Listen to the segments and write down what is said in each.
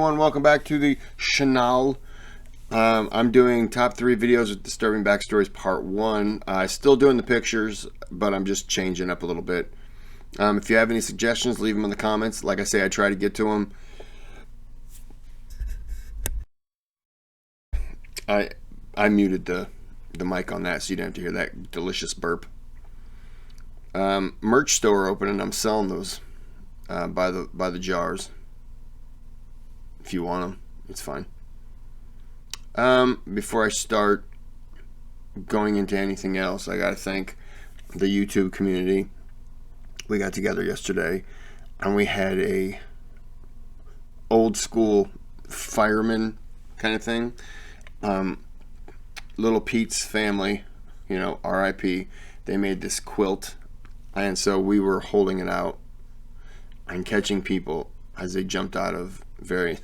everyone, welcome back to the channel. I'm doing top 3 videos with disturbing backstories part 1. Still doing the pictures, but I'm just changing up a little bit. If you have any suggestions, leave them in the comments. Like I say, I try to get to them. I muted the mic on that so you didn't have to hear that delicious burp. Merch store opening. I'm selling those by the jars. If you want them, it's fine. Before I start going into anything else, I gotta thank the YouTube community. We got together yesterday and we had a old school fireman kind of thing. Little Pete's family, you know, RIP, they made this quilt, and so we were holding it out and catching people as they jumped out of very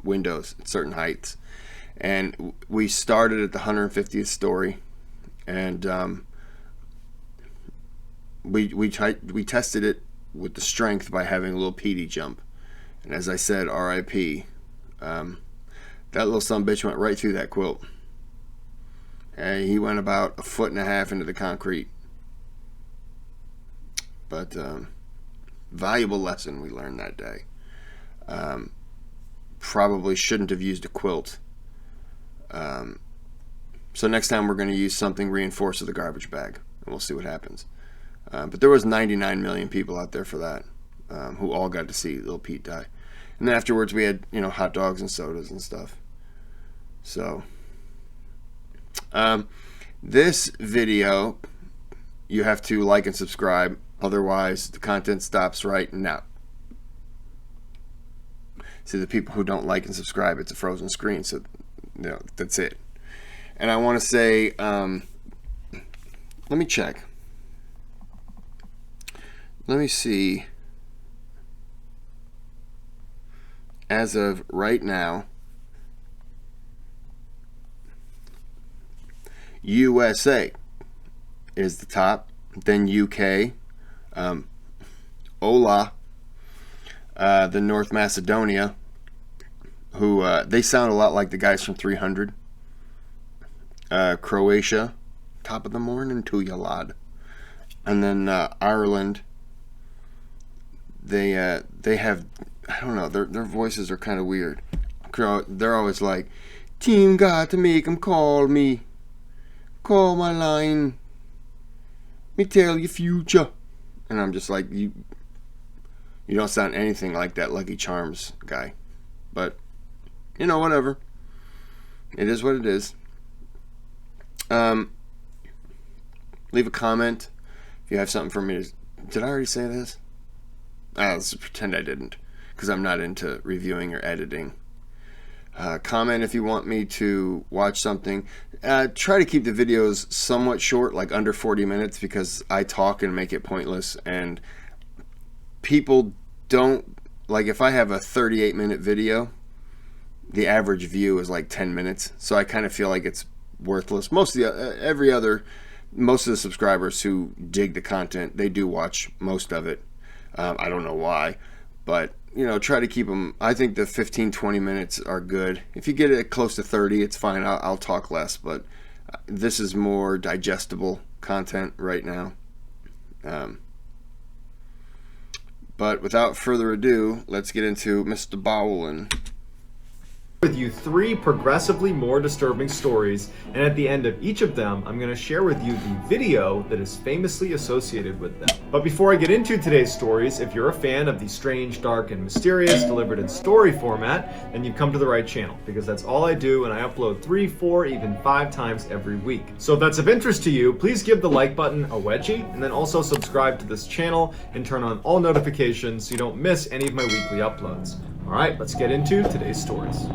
windows at certain heights. And we started at the 150th story, and we tested it with the strength by having a little Petey jump. And as I said, RIP, that little sumbitch went right through that quilt. And he went about 1.5 feet into the concrete. But valuable lesson we learned that day. Probably shouldn't have used a quilt. So next time we're going to use something reinforced with a garbage bag, and we'll see what happens. But there was 99 million people out there for that, who all got to see little Pete die. And then afterwards we had, you know, hot dogs and sodas and stuff. So this video, you have to like and subscribe, otherwise the content stops right now. See, the people who don't like and subscribe, it's a frozen screen, so you know, that's it. And I want to say, let me check. Let me see. As of right now, USA is the top, then UK, Ola, the North Macedonia, who they sound a lot like the guys from 300. Croatia, top of the morning to you, lad. And then Ireland, they have, I don't know, their voices are kind of weird. They're always like, team got to make 'em call me, call my line, me tell you future. And I'm just like, you don't sound anything like that Lucky Charms guy. But, you know, whatever. It is what it is. Leave a comment if you have something for me to... Did I already say this? Let's pretend I didn't, because I'm not into reviewing or editing. Comment if you want me to watch something. Try to keep the videos somewhat short, like under 40 minutes, because I talk and make it pointless, and people don't... Like, if I have a 38-minute video, the average view is like 10 minutes, so I kind of feel like it's worthless. Most of the subscribers who dig the content, they do watch most of it. I don't know why, but you know, try to keep them. I think the 15-20 minutes are good. If you get it close to 30, it's fine. I'll talk less, but this is more digestible content right now. But without further ado, let's get into Mrballen. With you 3 progressively more disturbing stories, and at the end of each of them I'm going to share with you the video that is famously associated with them. But before I get into today's stories, if you're a fan of the strange, dark, and mysterious delivered in story format, then you've come to the right channel, because that's all I do, and I upload 3, 4, even 5 times every week. So if that's of interest to you, please give the like button a wedgie, and then also subscribe to this channel and turn on all notifications so you don't miss any of my weekly uploads. Alright, let's get into today's stories.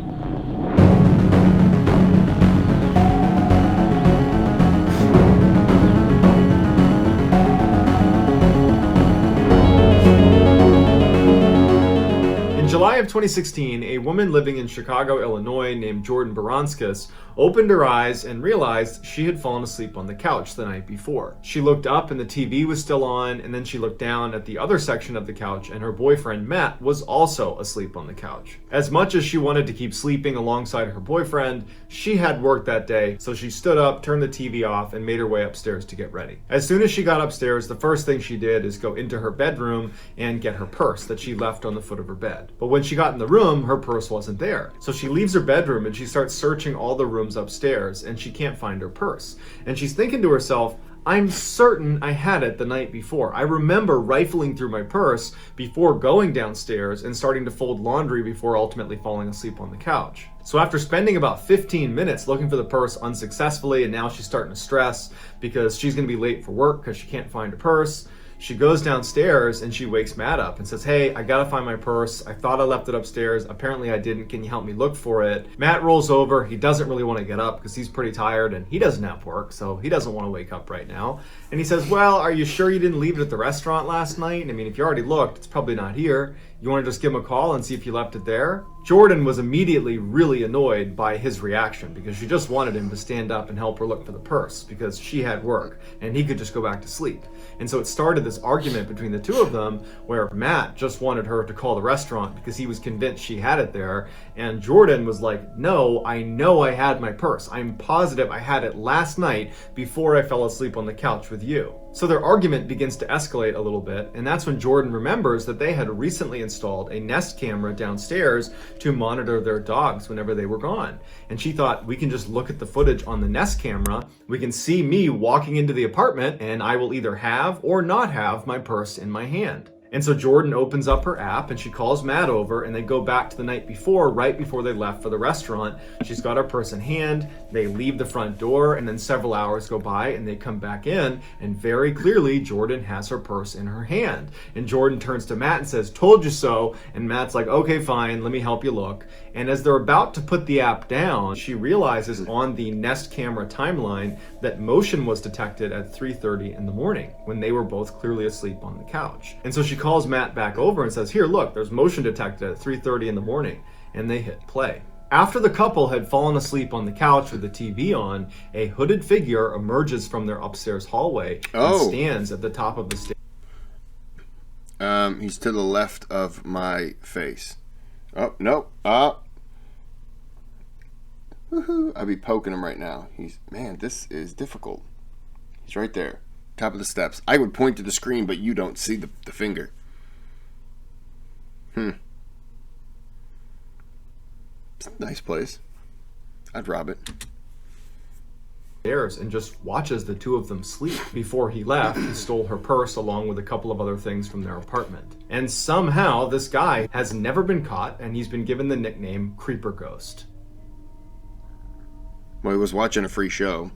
In July of 2016, a woman living in Chicago, Illinois named Jordan Baranskis opened her eyes and realized she had fallen asleep on the couch the night before. She looked up and the TV was still on, and then she looked down at the other section of the couch and her boyfriend Matt was also asleep on the couch. As much as she wanted to keep sleeping alongside her boyfriend, she had work that day, so she stood up, turned the TV off, and made her way upstairs to get ready. As soon as she got upstairs, the first thing she did is go into her bedroom and get her purse that she left on the foot of her bed. But when she got in the room, her purse wasn't there. So she leaves her bedroom and she starts searching all the rooms upstairs, and she can't find her purse. And she's thinking to herself, I'm certain I had it the night before. I remember rifling through my purse before going downstairs and starting to fold laundry before ultimately falling asleep on the couch. So after spending about 15 minutes looking for the purse unsuccessfully, and now she's starting to stress because she's going to be late for work because she can't find her purse, she goes downstairs and she wakes Matt up and says, hey, I gotta find my purse. I thought I left it upstairs. Apparently I didn't. Can you help me look for it? Matt rolls over. He doesn't really want to get up because he's pretty tired and he doesn't have work, so he doesn't want to wake up right now. And he says, well, are you sure you didn't leave it at the restaurant last night? I mean, if you already looked, it's probably not here. You want to just give him a call and see if you left it there? Jordan was immediately really annoyed by his reaction because she just wanted him to stand up and help her look for the purse because she had work and he could just go back to sleep. And so it started this argument between the two of them where Matt just wanted her to call the restaurant because he was convinced she had it there. And Jordan was like, no, I know I had my purse. I'm positive I had it last night before I fell asleep on the couch with you. So their argument begins to escalate a little bit, and that's when Jordan remembers that they had recently installed a Nest camera downstairs to monitor their dogs whenever they were gone. And she thought, we can just look at the footage on the Nest camera, we can see me walking into the apartment, and I will either have or not have my purse in my hand. And so Jordan opens up her app and she calls Matt over and they go back to the night before, right before they left for the restaurant. She's got her purse in hand, they leave the front door, and then several hours go by and they come back in and very clearly Jordan has her purse in her hand. And Jordan turns to Matt and says, told you so. And Matt's like, okay, fine, let me help you look. And as they're about to put the app down, she realizes on the Nest camera timeline that motion was detected at 3:30 in the morning when they were both clearly asleep on the couch. And so she calls Matt back over and says, here, look, there's motion detected at 3:30 in the morning. And they hit play. After the couple had fallen asleep on the couch with the TV on, a hooded figure emerges from their upstairs hallway and stands at the top of the stairs. He's to the left of my face. Oh, no. Woohoo. I'll be poking him right now. Man, this is difficult. He's right there. Top of the steps. I would point to the screen, but you don't see the finger. It's a nice place. I'd rob it. And just watches the two of them sleep. Before he left, he stole her purse along with a couple of other things from their apartment. And somehow this guy has never been caught and he's been given the nickname Creeper Ghost. Well, he was watching a free show.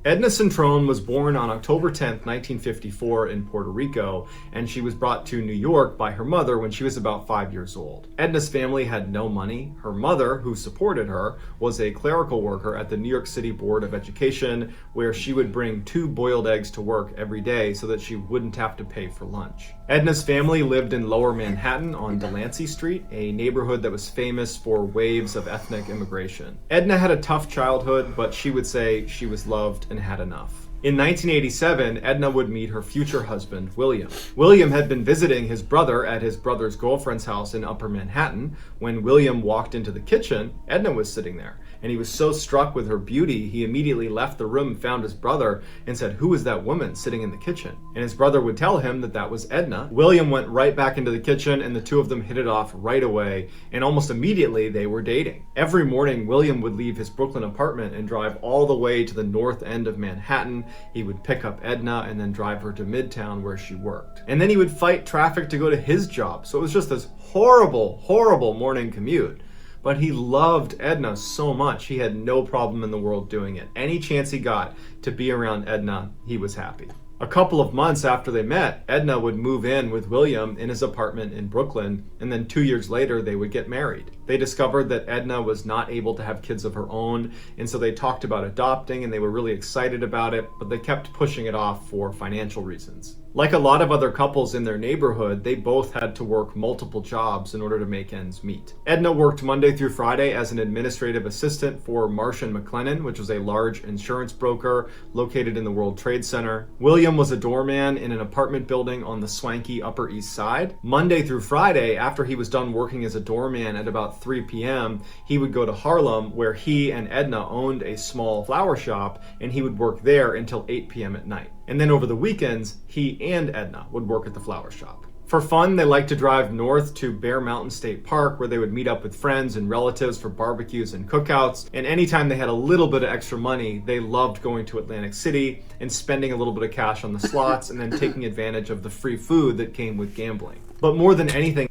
Edna Centrone was born on October 10th, 1954 in Puerto Rico, and she was brought to New York by her mother when she was about 5 years old. Edna's family had no money. Her mother, who supported her, was a clerical worker at the New York City Board of Education, where she would bring 2 boiled eggs to work every day so that she wouldn't have to pay for lunch. Edna's family lived in Lower Manhattan on Delancey Street, a neighborhood that was famous for waves of ethnic immigration. Edna had a tough childhood, but she would say she was loved and had enough. In 1987, Edna would meet her future husband, William. William had been visiting his brother at his brother's girlfriend's house in Upper Manhattan. When William walked into the kitchen, Edna was sitting there, and he was so struck with her beauty, he immediately left the room, found his brother, and said, "Who is that woman sitting in the kitchen?" And his brother would tell him that that was Edna. William went right back into the kitchen, and the two of them hit it off right away, and almost immediately they were dating. Every morning, William would leave his Brooklyn apartment and drive all the way to the north end of Manhattan. He would pick up Edna and then drive her to Midtown where she worked. And then he would fight traffic to go to his job. So it was just this horrible, horrible morning commute. But he loved Edna so much, he had no problem in the world doing it. Any chance he got to be around Edna, he was happy. A couple of months after they met, Edna would move in with William in his apartment in Brooklyn, and then 2 years later they would get married. They discovered that Edna was not able to have kids of her own, and so they talked about adopting, and they were really excited about it, but they kept pushing it off for financial reasons. Like a lot of other couples in their neighborhood, they both had to work multiple jobs in order to make ends meet. Edna worked Monday through Friday as an administrative assistant for Marsh & McLennan, which was a large insurance broker located in the World Trade Center. William was a doorman in an apartment building on the swanky Upper East Side. Monday through Friday, after he was done working as a doorman at about 3 p.m., he would go to Harlem, where he and Edna owned a small flower shop, and he would work there until 8 p.m. at night. And then over the weekends, he and Edna would work at the flower shop. For fun, they liked to drive north to Bear Mountain State Park, where they would meet up with friends and relatives for barbecues and cookouts. And anytime they had a little bit of extra money, they loved going to Atlantic City and spending a little bit of cash on the slots and then taking advantage of the free food that came with gambling. But more than anything,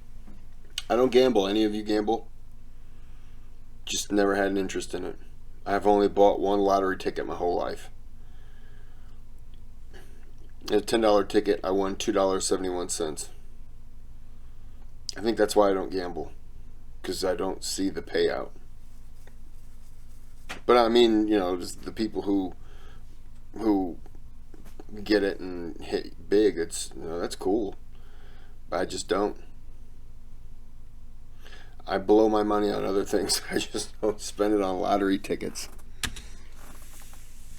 I don't gamble. Any of you gamble? Just never had an interest in it. I've only bought one lottery ticket my whole life. A $10 ticket, I won $2.71. I think that's why I don't gamble, because I don't see the payout. But I mean, you know, just the people who get it and hit big, it's, you know, that's cool. But I just don't. I blow my money on other things. I just don't spend it on lottery tickets.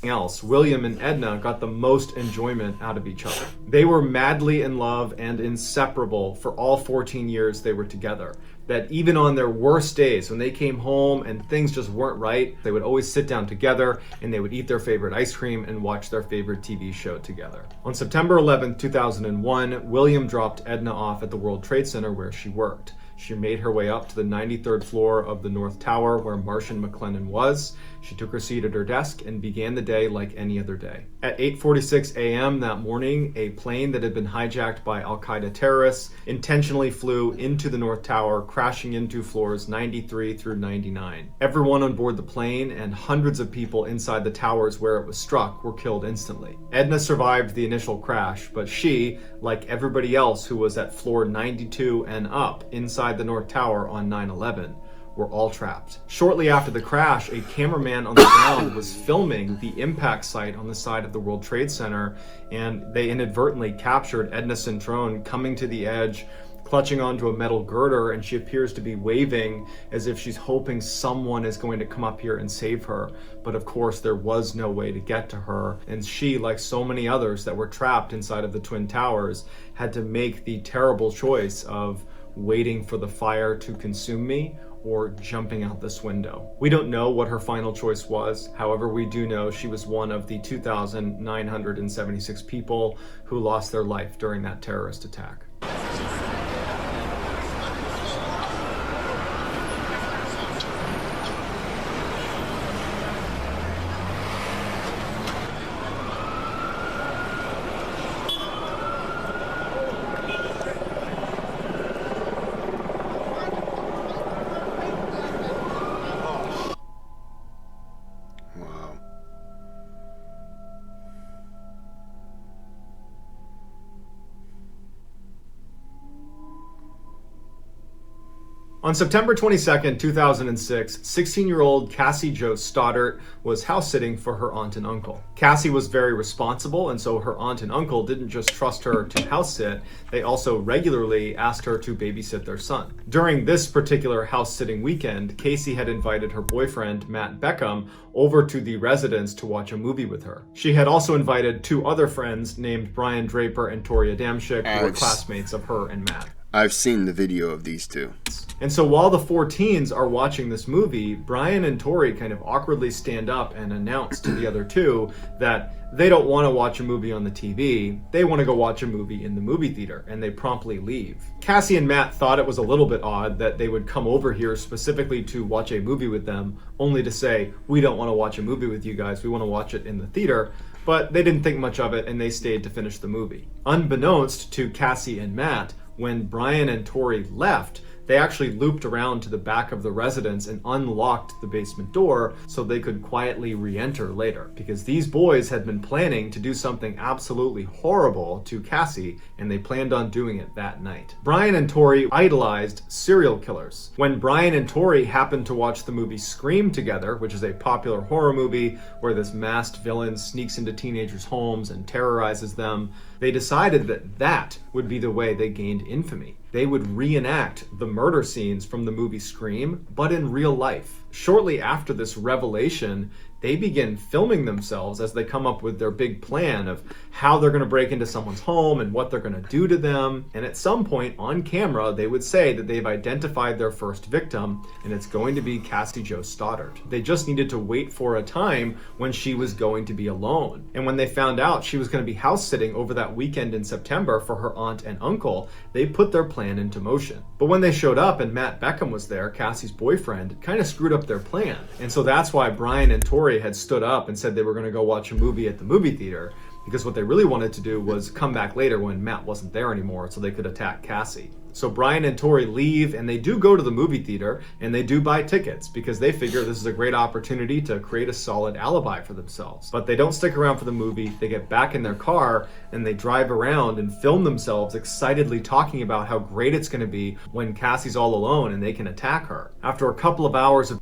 Else, William and Edna got the most enjoyment out of each other. They were madly in love and inseparable for all 14 years they were together. That even on their worst days, when they came home and things just weren't right, they would always sit down together and they would eat their favorite ice cream and watch their favorite TV show together. On September 11, 2001, William dropped Edna off at the World Trade Center where she worked. She made her way up to the 93rd floor of the North Tower where Marsh & McLennan was. She took her seat at her desk and began the day like any other day. At 8:46 a.m. that morning, a plane that had been hijacked by Al-Qaeda terrorists intentionally flew into the North Tower, crashing into floors 93 through 99. Everyone on board the plane and hundreds of people inside the towers where it was struck were killed instantly. Edna survived the initial crash, but she, like everybody else who was at floor 92 and up inside the North Tower on 9/11, were all trapped. Shortly after the crash, a cameraman on the ground was filming the impact site on the side of the World Trade Center, and they inadvertently captured Edna Centrone coming to the edge, clutching onto a metal girder, and she appears to be waving as if she's hoping someone is going to come up here and save her. But of course, there was no way to get to her, and she, like so many others that were trapped inside of the Twin Towers, had to make the terrible choice of waiting for the fire to consume me or jumping out this window. We don't know what her final choice was. However, we do know she was one of the 2,976 people who lost their life during that terrorist attack. On September 22nd, 2006, 16-year-old Cassie Jo Stoddart was house-sitting for her aunt and uncle. Cassie was very responsible, and so her aunt and uncle didn't just trust her to house-sit, they also regularly asked her to babysit their son. During this particular house-sitting weekend, Casey had invited her boyfriend, Matt Beckham, over to the residence to watch a movie with her. She had also invited two other friends named Brian Draper and Tori Adamczyk, who were classmates of her and Matt. I've seen the video of these two. And so while the four teens are watching this movie, Brian and Tori kind of awkwardly stand up and announce to the other two that they don't want to watch a movie on the TV, they want to go watch a movie in the movie theater, and they promptly leave. Cassie and Matt thought it was a little bit odd that they would come over here specifically to watch a movie with them, only to say, we don't want to watch a movie with you guys, we want to watch it in the theater. But they didn't think much of it, and they stayed to finish the movie. Unbeknownst to Cassie and Matt, when Brian and Tori left, they actually looped around to the back of the residence and unlocked the basement door so they could quietly re-enter later, because these boys had been planning to do something absolutely horrible to Cassie, and they planned on doing it that night. Brian and Tori idolized serial killers. When Brian and Tori happened to watch the movie Scream together, which is a popular horror movie where this masked villain sneaks into teenagers' homes and terrorizes them, They decided that that would be the way they gained infamy. They would reenact the murder scenes from the movie Scream, but in real life. Shortly after this revelation, they begin filming themselves as they come up with their big plan of how they're going to break into someone's home and what they're going to do to them. And at some point on camera, they would say that they've identified their first victim, and it's going to be Cassie Jo Stoddard. They just needed to wait for a time when she was going to be alone. And when they found out she was going to be house sitting over that weekend in September for her aunt and uncle, they put their plan into motion. But when they showed up and Matt Beckham was there, Cassie's boyfriend, it kind of screwed up their plan. And so that's why Brian and Tori had stood up and said they were going to go watch a movie at the movie theater, because what they really wanted to do was come back later when Matt wasn't there anymore so they could attack Cassie. So Brian and Tori leave, and they do go to the movie theater, and they do buy tickets because they figure this is a great opportunity to create a solid alibi for themselves. But they don't stick around for the movie. They get back in their car and they drive around and film themselves excitedly talking about how great it's going to be when Cassie's all alone and they can attack her. After a couple of hours of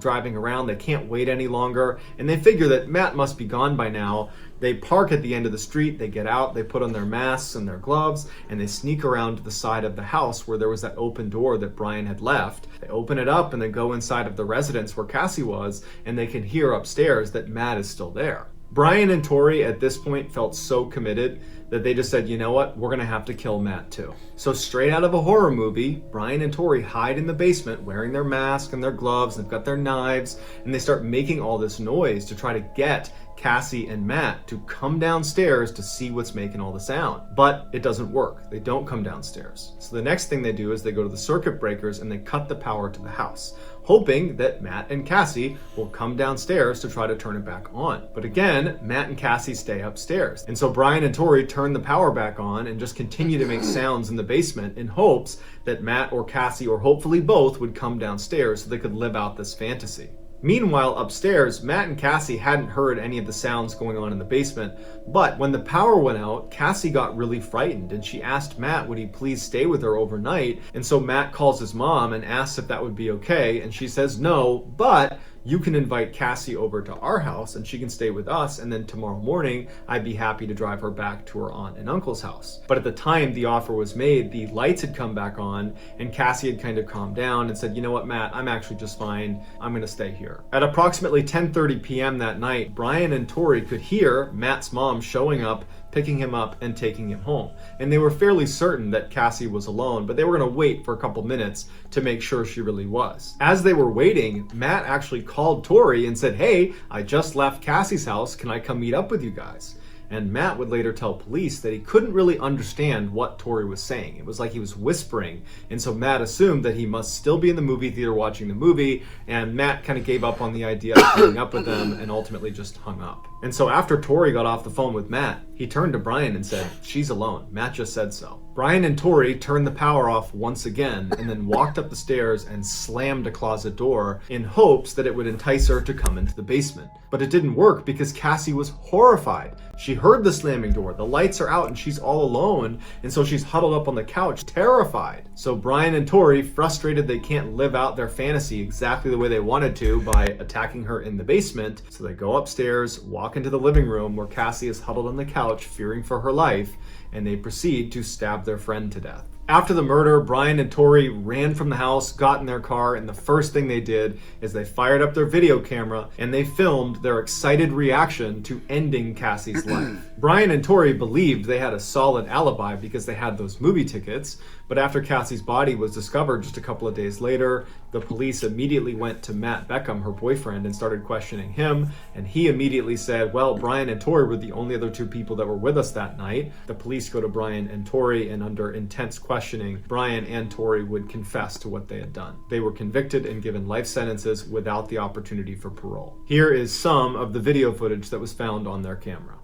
driving around, they can't wait any longer, and they figure that Matt must be gone by now. They park at the end of the street, they get out, they put on their masks and their gloves, and they sneak around to the side of the house where there was that open door that Brian had left. They open it up and they go inside of the residence where Cassie was, and they can hear upstairs that Matt is still there. Brian and Tori at this point felt so committed that they just said, you know what, we're gonna have to kill Matt too. So straight out of a horror movie, Brian and Tori hide in the basement wearing their mask and their gloves, and they've got their knives, and they start making all this noise to try to get Cassie and Matt to come downstairs to see what's making all the sound. But it doesn't work. They don't come downstairs. So the next thing they do is they go to the circuit breakers and they cut the power to the house, hoping that Matt and Cassie will come downstairs to try to turn it back on. But again, Matt and Cassie stay upstairs. And so Brian and Tori turn the power back on and just continue to make sounds in the basement in hopes that Matt or Cassie, or hopefully both, would come downstairs so they could live out this fantasy. Meanwhile, upstairs, Matt and Cassie hadn't heard any of the sounds going on in the basement, but when the power went out, Cassie got really frightened and she asked Matt would he please stay with her overnight, and so Matt calls his mom and asks if that would be okay, and she says no, but you can invite Cassie over to our house and she can stay with us, and then tomorrow morning I'd be happy to drive her back to her aunt and uncle's house. But at the time the offer was made, the lights had come back on and Cassie had kind of calmed down and said, you know what, Matt, I'm actually just fine. I'm gonna stay here. At approximately 10:30 p.m. that night, Brian and Tori could hear Matt's mom showing up, picking him up and taking him home. And they were fairly certain that Cassie was alone, but they were gonna wait for a couple minutes to make sure she really was. As they were waiting, Matt actually called Tori and said, hey, I just left Cassie's house, can I come meet up with you guys? And Matt would later tell police that he couldn't really understand what Tori was saying. It was like he was whispering. And so Matt assumed that he must still be in the movie theater watching the movie, and Matt kind of gave up on the idea of meeting up with them and ultimately just hung up. And so after Tori got off the phone with Matt, he turned to Brian and said, she's alone. Matt just said so. Brian and Tori turned the power off once again and then walked up the stairs and slammed a closet door in hopes that it would entice her to come into the basement. But it didn't work because Cassie was horrified. She heard the slamming door, the lights are out and she's all alone, and so she's huddled up on the couch, terrified. So Brian and Tori, frustrated they can't live out their fantasy exactly the way they wanted to by attacking her in the basement, so they go upstairs, walk into the living room where Cassie is huddled on the couch, fearing for her life, and they proceed to stab their friend to death. After the murder, Brian and Tori ran from the house, got in their car, and the first thing they did is they fired up their video camera and they filmed their excited reaction to ending Cassie's life. Brian and Tori believed they had a solid alibi because they had those movie tickets, but after Cassie's body was discovered just a couple of days later, the police immediately went to Matt Beckham, her boyfriend, and started questioning him, and he immediately said, well, Brian and Tori were the only other two people that were with us that night. The police go to Brian and Tori, and under intense questioning, Brian and Tori would confess to what they had done. They were convicted and given life sentences without the opportunity for parole. Here is some of the video footage that was found on their camera.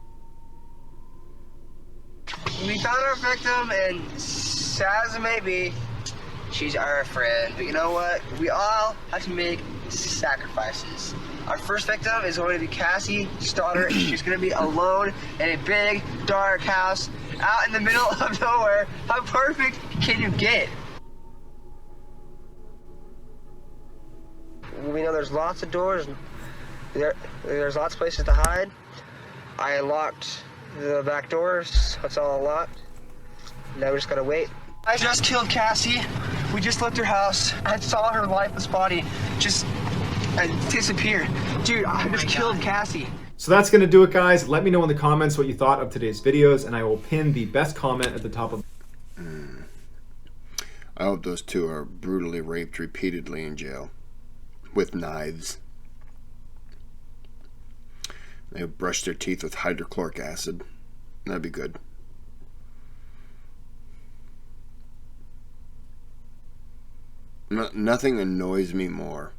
We found our victim, and sad as it may be, she's our friend. But you know what? We all have to make sacrifices. Our first victim is going to be Cassie Stoddard. She's going to be alone in a big, dark house out in the middle of nowhere. How perfect can you get? We know there's lots of doors. There's lots of places to hide. I locked the back doors. That's all a lot. Now we just gotta wait. I just killed Cassie. We just left her house. I saw her lifeless body just disappear. Dude, I just killed Cassie. So that's going to do it, guys. Let me know in the comments what you thought of today's videos, and I will pin the best comment at the top of. I hope those two are brutally raped repeatedly in jail with knives. They brush their teeth with hydrochloric acid. That'd be good. Nothing annoys me more.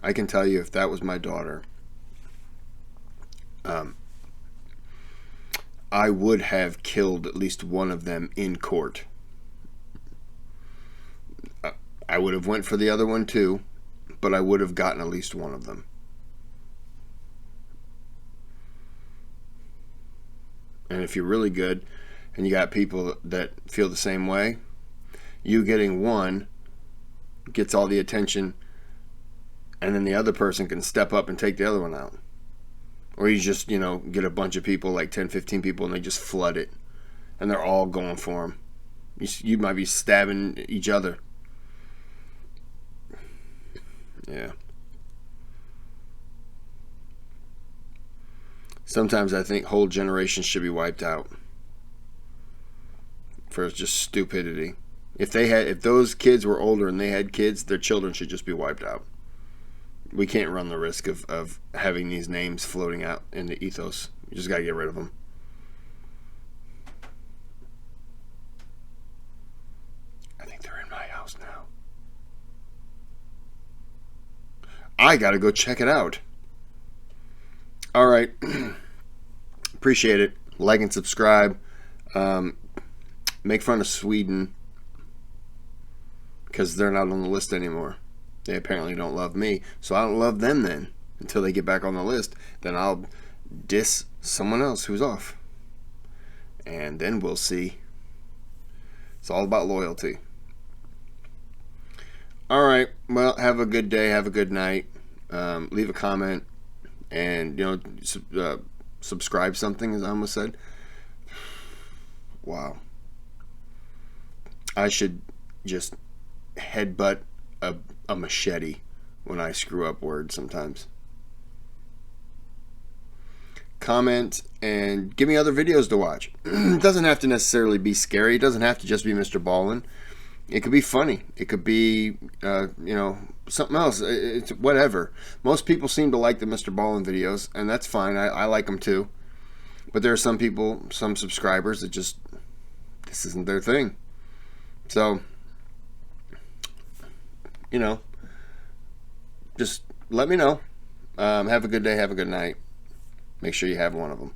I can tell you, if that was my daughter, I would have killed at least one of them in court. I would have went for the other one too, but I would have gotten at least one of them. And if you're really good and you got people that feel the same way, you getting one gets all the attention, and then the other person can step up and take the other one out. Or you just, get a bunch of people, like 10, 15 people, and they just flood it. And they're all going for them. You might be stabbing each other. Yeah. Sometimes I think whole generations should be wiped out for just stupidity. If those kids were older and they had kids, their children should just be wiped out. We can't run the risk of having these names floating out in the ethos. You just got to get rid of them. I think they're in my house now. I got to go check it out. All right. Appreciate it. Like and subscribe. Make fun of Sweden because they're not on the list anymore. They apparently don't love me, so I don't love them then until they get back on the list. Then I'll diss someone else who's off, and then we'll see. It's all about loyalty. All right, well, have a good day, have a good night. Leave a comment, and subscribe something, as I almost said. Wow. I should just headbutt a machete when I screw up words sometimes. Comment and give me other videos to watch. It doesn't have to necessarily be scary. It doesn't have to just be Mrballen. It could be funny. It could be, something else. It's whatever. Most people seem to like the Mrballen videos, and that's fine. I like them too. But there are some people, some subscribers that just, this isn't their thing. So, just let me know. Have a good day. Have a good night. Make sure you have one of them.